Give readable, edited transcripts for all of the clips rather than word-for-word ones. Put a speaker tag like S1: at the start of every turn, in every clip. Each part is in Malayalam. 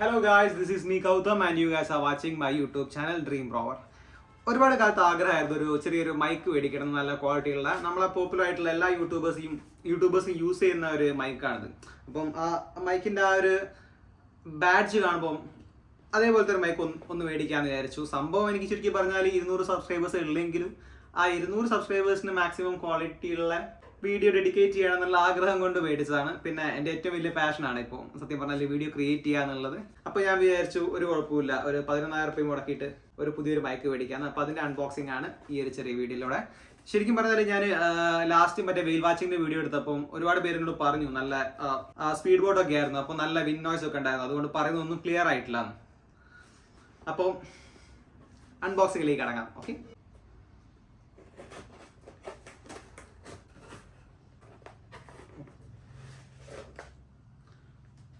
S1: Hello guys, this is me Gautam and you guys are watching my YouTube channel Dream Rover. ഒരുപാട് കാലത്ത് ആഗ്രഹമായിരുന്നു ചെറിയൊരു മൈക്ക് മേടിക്കണം, നല്ല ക്വാളിറ്റിയുള്ള നമ്മളെ പോപ്പുലർ ആയിട്ടുള്ള എല്ലാ യൂട്യൂബേഴ്സും യൂസ് ചെയ്യുന്ന ഒരു മൈക്കാണിത്. അപ്പം ആ മൈക്കിൻ്റെ ആ ഒരു ബാഡ്ജ് കാണുമ്പം അതേപോലത്തെ ഒരു മൈക്ക് ഒന്ന് മേടിക്കാമെന്ന് വിചാരിച്ചു. സംഭവം എനിക്ക് ചുരുക്കി പറഞ്ഞാൽ 200 സബ്സ്ക്രൈബേഴ്സ് ഉള്ളെങ്കിലും ആ 200 സബ്സ്ക്രൈബേഴ്സിന് മാക്സിമം ക്വാളിറ്റിയുള്ള വീഡിയോ ഡെഡിക്കേറ്റ് ചെയ്യണം എന്നുള്ള ആഗ്രഹം കൊണ്ട് മേടിച്ചതാണ്. പിന്നെ എൻ്റെ ഏറ്റവും വലിയ പാഷനാണ് ഇപ്പോൾ സത്യം പറഞ്ഞാൽ വീഡിയോ ക്രിയേറ്റ് ചെയ്യുക എന്നുള്ളത്. അപ്പോൾ ഞാൻ വിചാരിച്ചു ഒരു കുഴപ്പമില്ല, ഒരു 11,000 രൂപ മുടക്കിയിട്ട് ഒരു പുതിയൊരു മൈക്ക് മേടിക്കാമെന്ന്. അപ്പോൾ അതിൻ്റെ അൺബോക്സിംഗ് ആണ് ഈ ഒരു ചെറിയ വീഡിയോയിലൂടെ. ശരിക്കും പറഞ്ഞാൽ ഞാൻ ലാസ്റ്റ് മറ്റേ വെയിൽ വാച്ചിങ്ങിൻ്റെ വീഡിയോ എടുത്തപ്പം ഒരുപാട് പേര് എന്നോട് പറഞ്ഞു നല്ല സ്പീഡ് ബോർഡൊക്കെ ആയിരുന്നു, അപ്പോൾ നല്ല വിൻ നോയ്സ് ഒക്കെ ഉണ്ടായിരുന്നു, അതുകൊണ്ട് പറയുന്നതൊന്നും ക്ലിയർ ആയിട്ടില്ല. അപ്പോൾ അൺബോക്സിങ്ങിലേക്ക് കടങ്ങാം. ഓക്കെ,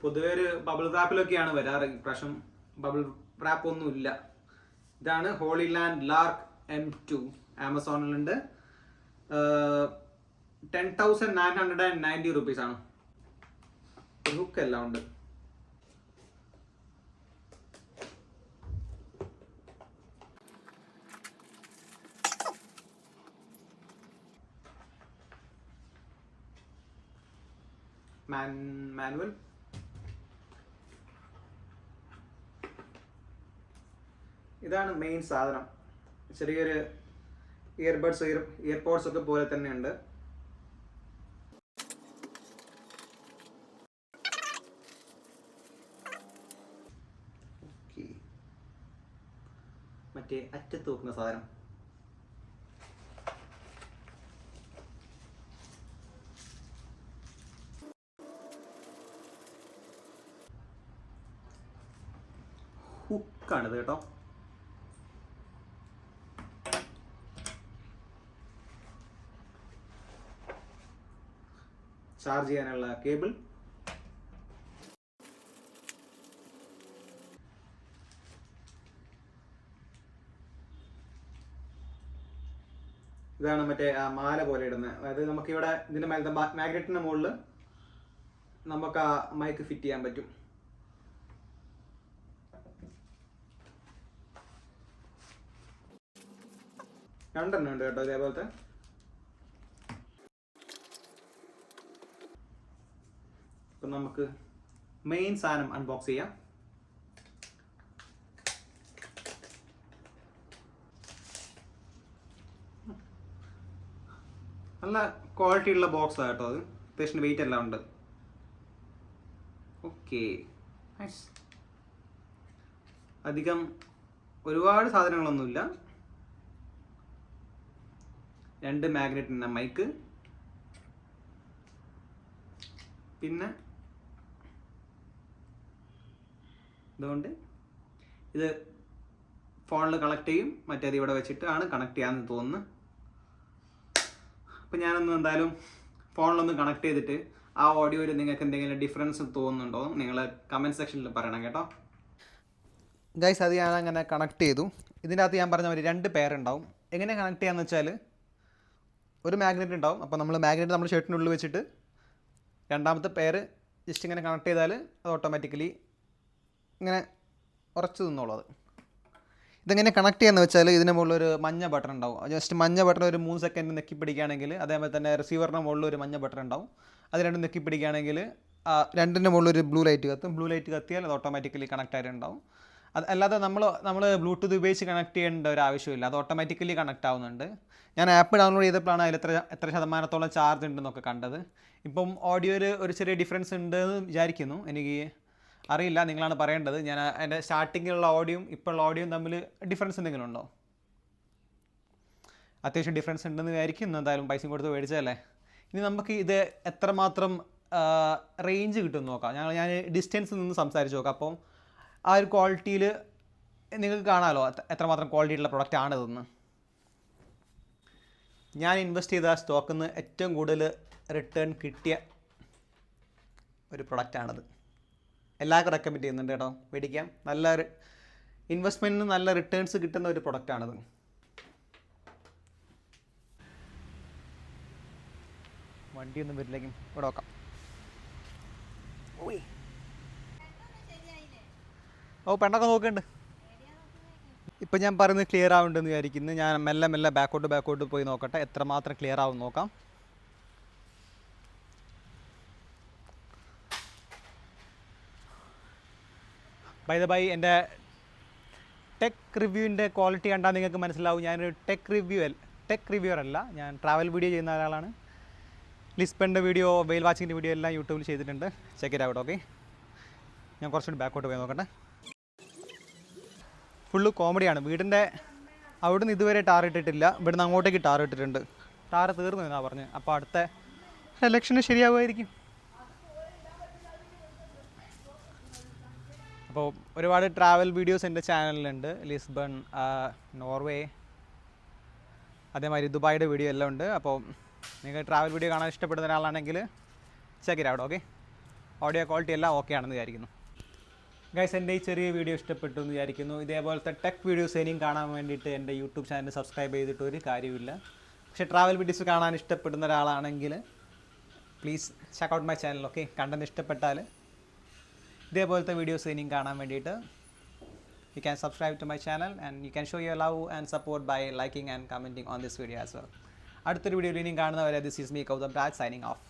S1: പൊതുവെ ഒരു ബബിൾ റാപ്പിലൊക്കെയാണ് വരാറ്. ഇപ്രാവശ്യം ബബിൾ റാപ്പ് ഒന്നുമില്ല. ഇതാണ് ഹോളിലാൻഡ് ലാർക്ക് M2, ആമസോണിലുണ്ട്. 10,990 റുപ്പീസാണ്. ഹുക്ക് എല്ലാം ഉണ്ട്. മാനുവൽ. ഇതാണ് മെയിൻ സാധനം. ചെറിയൊരു ഇയർപോഡ്സ് ഒക്കെ പോലെ തന്നെ ഉണ്ട്. മറ്റേ അറ്റത്ത് വെക്കുന്ന സാധനം. ഹുക്കാണിത് കേട്ടോ. ചാർജ് ചെയ്യാനുള്ള കേബിൾ. ഇതാണ് മറ്റേ ആ മാല പോലെ ഇടുന്നത്. അതായത് നമുക്കിവിടെ ഇതിന്റെ മേലത്തെ മാഗ്നറ്റിന്റെ മുകളിൽ നമുക്ക് ആ മൈക്ക് ഫിറ്റ് ചെയ്യാൻ പറ്റും. രണ്ടെണ്ണം ഉണ്ട് കേട്ടോ ഇതേപോലത്തെ. അപ്പം നമുക്ക് മെയിൻ സാധനം അൺബോക്സ് ചെയ്യാം. നല്ല ക്വാളിറ്റി ഉള്ള ബോക്സ് ആണ് കേട്ടോ അത്. അത്യാവശ്യം വെയിറ്റ് എല്ലാം ഉണ്ട്. ഓക്കെ, അധികം ഒരുപാട് സാധനങ്ങളൊന്നുമില്ല. 2 മാഗ്നറ്റിൻ്റെ മൈക്ക്, പിന്നെ അതുകൊണ്ട് ഇത് ഫോണിൽ കണക്ട് ചെയ്യും. മറ്റേത് ഇവിടെ വെച്ചിട്ടാണ് കണക്ട് ചെയ്യാമെന്ന് തോന്നുന്നു. അപ്പോൾ ഞാനൊന്ന് എന്തായാലും ഫോണിലൊന്ന് കണക്ട് ചെയ്തിട്ട് ആ ഓഡിയോയിൽ നിങ്ങൾക്ക് എന്തെങ്കിലും ഡിഫറൻസ് തോന്നുന്നുണ്ടോ നിങ്ങൾ കമൻറ്റ് സെക്ഷനിൽ പറയണം കേട്ടോ. ഗൈസ്, അത് ഞാൻ അങ്ങനെ കണക്ട് ചെയ്തു. ഇതിൻ്റെ അകത്ത് ഞാൻ പറഞ്ഞ ഒരു 2 പെയർ ഉണ്ടാവും. എങ്ങനെ കണക്ട് ചെയ്യാന്ന് വെച്ചാൽ ഒരു മാഗ്നറ്റ് ഉണ്ടാവും. അപ്പോൾ നമ്മൾ മാഗ്നറ്റ് നമ്മൾ ഷർട്ടിനുള്ളിൽ വെച്ചിട്ട് രണ്ടാമത്തെ പെയർ ജസ്റ്റ് ഇങ്ങനെ കണക്ട് ചെയ്താൽ അത് ഓട്ടോമാറ്റിക്കലി ഇങ്ങനെ ഉറച്ചു നിന്നോളൂ. അത് ഇതെങ്ങനെ കണക്ട് ചെയ്യാന്ന് വെച്ചാൽ ഇതിന് മുകളിലൊരു മഞ്ഞ ബട്ടൺ ഉണ്ടാവും. ജസ്റ്റ് മഞ്ഞ ബട്ടൺ ഒരു 3 സെക്കൻഡ് നെക്കി പിടിക്കുകയാണെങ്കിൽ, അതേപോലെ തന്നെ റിസീവറിൻ്റെ മുകളിൽ ഒരു മഞ്ഞ ബട്ടൺ ഉണ്ടാവും. അത് രണ്ടും നെക്കി പിടിക്കുകയാണെങ്കിൽ രണ്ടിൻ്റെ മുകളിൽ ഒരു ബ്ലൂ ലൈറ്റ് കത്തും. ബ്ലൂ ലൈറ്റ് കത്തിയാൽ അത് ഓട്ടോമാറ്റിക്കലി കണക്ട് ആയിട്ടുണ്ടാവും. അത് അല്ലാതെ നമ്മൾ ബ്ലൂടൂത്ത് ഉപയോഗിച്ച് കണക്ട് ചെയ്യേണ്ട ഒരു ആവശ്യമില്ല. അത് ഓട്ടോമാറ്റിക്കലി കണക്ട് ആവുന്നുണ്ട്. ഞാൻ ആപ്പ് ഡൗൺലോഡ് ചെയ്തപ്പോഴാണ് അതിൽ എത്ര ശതമാനത്തോളം ചാർജ് ഉണ്ടെന്നൊക്കെ കണ്ടത്. ഇപ്പം ഓഡിയോയിൽ ഒരു ചെറിയ ഡിഫറൻസ് ഉണ്ടെന്ന് വിചാരിക്കുന്നു. എനിക്ക് അറിയില്ല, നിങ്ങളാണ് പറയേണ്ടത്. ഞാൻ എൻ്റെ സ്റ്റാർട്ടിങ്ങിലുള്ള ഓഡിയോയും ഇപ്പോഴുള്ള ഓഡിയോയും തമ്മിൽ ഡിഫറൻസ് എന്തെങ്കിലും ഉണ്ടോ? അത്യാവശ്യം ഡിഫറൻസ് ഉണ്ടെന്ന് വിചാരിക്കുന്നു. എന്തായാലും പൈസയും കൊടുത്ത് മേടിച്ചതല്ലേ. ഇനി നമുക്ക് ഇത് എത്രമാത്രം റേഞ്ച് കിട്ടുമെന്ന് നോക്കാം. ഞാൻ ഡിസ്റ്റൻസിൽ നിന്ന് സംസാരിച്ച് നോക്കാം. അപ്പം ആ ഒരു ക്വാളിറ്റിയിൽ നിങ്ങൾക്ക് കാണാമല്ലോ എത്രമാത്രം ക്വാളിറ്റിയുള്ള പ്രൊഡക്റ്റ് ആണിതെന്ന്. ഞാൻ ഇൻവെസ്റ്റ് ചെയ്ത സ്റ്റോക്കിൽ നിന്ന് ഏറ്റവും കൂടുതൽ റിട്ടേൺ കിട്ടിയ ഒരു പ്രൊഡക്റ്റാണത്. എല്ലാവർക്കും റെക്കമെൻഡ് ചെയ്യുന്നുണ്ട് കേട്ടോ, മേടിക്കാം. നല്ല ഇൻവെസ്റ്റ്മെൻറ്റിന് നല്ല റിട്ടേൺസ് കിട്ടുന്ന ഒരു പ്രൊഡക്റ്റാണത്. വണ്ടിയൊന്നും വരില്ലേക്കും ഇവിടെ നോക്കാം. ഓ പെണ്ണൊക്കെ നോക്കുന്നുണ്ട്. ഇപ്പം ഞാൻ പറയുന്നത് ക്ലിയർ ആവുന്നുണ്ടെന്ന് വിചാരിക്കുന്നു. ഞാൻ മെല്ലെ മെല്ലെ ബാക്കോട്ട് പോയി നോക്കട്ടെ എത്രമാത്രം ക്ലിയർ ആവും നോക്കാം. ബൈ ദ ബൈ എൻ്റെ ടെക് റിവ്യൂവിൻ്റെ ക്വാളിറ്റി കണ്ടാൽ നിങ്ങൾക്ക് മനസ്സിലാവും ഞാനൊരു ടെക് റിവ്യൂവർ അല്ല, ഞാൻ ട്രാവൽ വീഡിയോ ചെയ്യുന്ന ഒരാളാണ്. ലിസ്ബണിൻ്റെ വീഡിയോ, വെയിൽ വാച്ചിങ്ങിൻ്റെ വീഡിയോ എല്ലാം യൂട്യൂബിൽ ചെയ്തിട്ടുണ്ട്. Check it out. ഓക്കെ, ഞാൻ കുറച്ചുകൂടി ബാക്കോട്ട് പോയി നോക്കട്ടെ. ഫുള്ള് കോമഡിയാണ്. വീടിൻ്റെ അവിടുന്ന് ഇതുവരെ ടാർ ഇട്ടിട്ടില്ല, ഇവിടുന്ന് അങ്ങോട്ടേക്ക് ടാർ ഇട്ടിട്ടുണ്ട്. ടാർ തീർന്നു എന്നാണ് പറഞ്ഞത്. അപ്പോൾ അടുത്ത ഇലക്ഷന് ശരിയാവുമായിരിക്കും. അപ്പോൾ ഒരുപാട് ട്രാവൽ വീഡിയോസ് എൻ്റെ ചാനലിലുണ്ട്. ലിസ്ബൺ, നോർവേ, അതേമാതിരി ദുബായിയുടെ വീഡിയോ എല്ലാം ഉണ്ട്. അപ്പോൾ നിങ്ങൾ ട്രാവൽ വീഡിയോ കാണാൻ ഇഷ്ടപ്പെടുന്ന ഒരാളാണെങ്കിൽ check it out. Okay, audio quality എല്ലാം ഓക്കെ ആണെന്ന് വിചാരിക്കുന്നു. ഗൈസ്, എൻ്റെ ഈ ചെറിയ വീഡിയോ ഇഷ്ടപ്പെട്ടു എന്ന് വിചാരിക്കുന്നു. ഇതേപോലത്തെ ടെക് വീഡിയോസ് ഇനിയും കാണാൻ വേണ്ടിയിട്ട് എൻ്റെ യൂട്യൂബ് ചാനൽ സബ്സ്ക്രൈബ് ചെയ്തിട്ട് ഒരു കാര്യമില്ല. പക്ഷേ ട്രാവൽ വീഡിയോസ് കാണാൻ ഇഷ്ടപ്പെടുന്ന ഒരാളാണെങ്കിൽ please check out my channel. Okay, content ഇഷ്ടപ്പെട്ടാൽ ഇതേപോലത്തെ വീഡിയോസ് ഇനിയും കാണാൻ വേണ്ടിയിട്ട് you can subscribe to my channel and you can show your love and support by liking and commenting on this video as well. അടുത്തൊരു വീഡിയോയിൽ ഇനിയും കാണുന്നവരെ, this is me, Gautam Raj, signing off.